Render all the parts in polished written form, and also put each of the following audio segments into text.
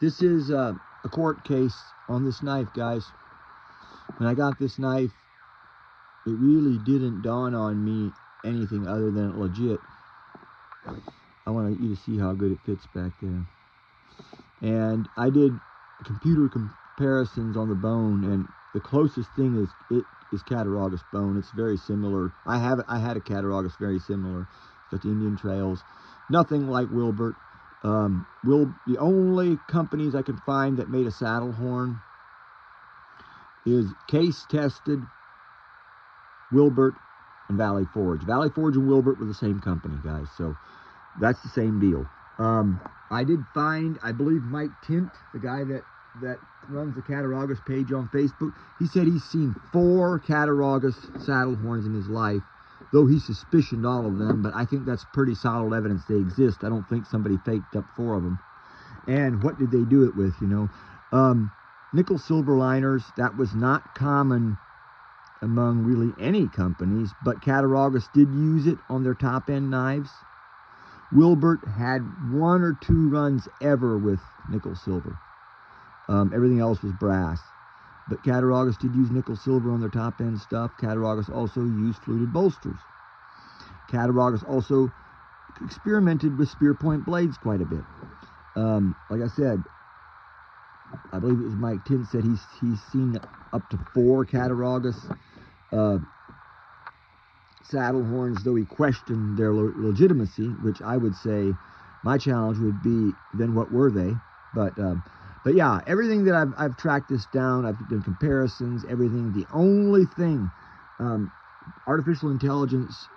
This is a court case on this knife, guys. When I got this knife, it really didn't dawn on me anything other than legit. I want you to see how good it fits back there. And I did computer comparisons on the bone, and the closest thing is Cattaraugus bone. It's very similar. I had a Cattaraugus very similar. It's got the Indian trails. Nothing like Wilbert. The only companies I can find that made a Saddlehorn is Case Tested, Wilbert, and Valley Forge. Valley Forge and Wilbert were the same company, guys, so that's the same deal. I did find, I believe Mike Tint, the guy that runs the Cattaraugus page on Facebook, he said he's seen 4 Cattaraugus Saddlehorns in his life, though he suspicioned all of them, but I think that's pretty solid evidence they exist. I don't think somebody faked up 4 of them. And what did they do it with, you know? Nickel silver liners, that was not common among really any companies, but Cattaraugus did use it on their top end knives. Wilbert had 1 or 2 runs ever with nickel silver. Everything else was brass. But Cattaraugus did use nickel silver on their top end stuff. Cattaraugus also used fluted bolsters. Cattaraugus also experimented with spear point blades quite a bit. Like I said, I believe it was Mike Tint said he's seen up to 4 Cattaraugus Saddlehorns, though he questioned their legitimacy, which I would say my challenge would be, then what were they? But yeah, everything that I've tracked this down, I've done comparisons, everything. The only thing, artificial intelligence,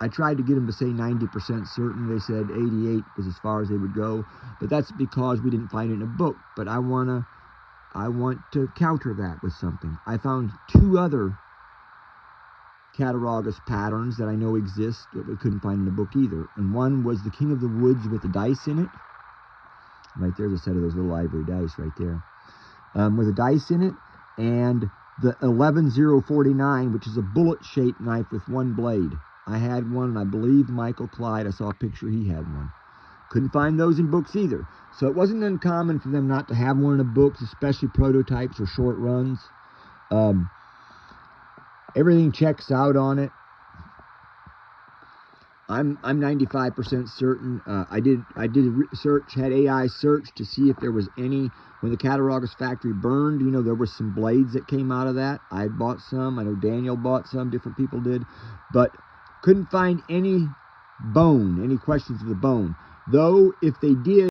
I tried to get them to say 90% certain. They said 88 was as far as they would go, but that's because we didn't find it in a book. But I want to counter that with something. I found 2 other Cattaraugus patterns that I know exist that we couldn't find in a book either. And one was the King of the Woods with the dice in it. Right there's a set of those little ivory dice right there. With a dice in it, and the 11049, which is a bullet-shaped knife with 1 blade. I had one, and I believe Michael Clyde, I saw a picture, he had one. Couldn't find those in books either. So it wasn't uncommon for them not to have one in the books, especially prototypes or short runs. Everything checks out on it. I'm 95% certain. I did a search, had AI search to see if there was any, when the Cattaraugus factory burned, you know, there were some blades that came out of that. I bought some. I know Daniel bought some. Different people did. But couldn't find any bone, any questions of the bone. Though, if they did,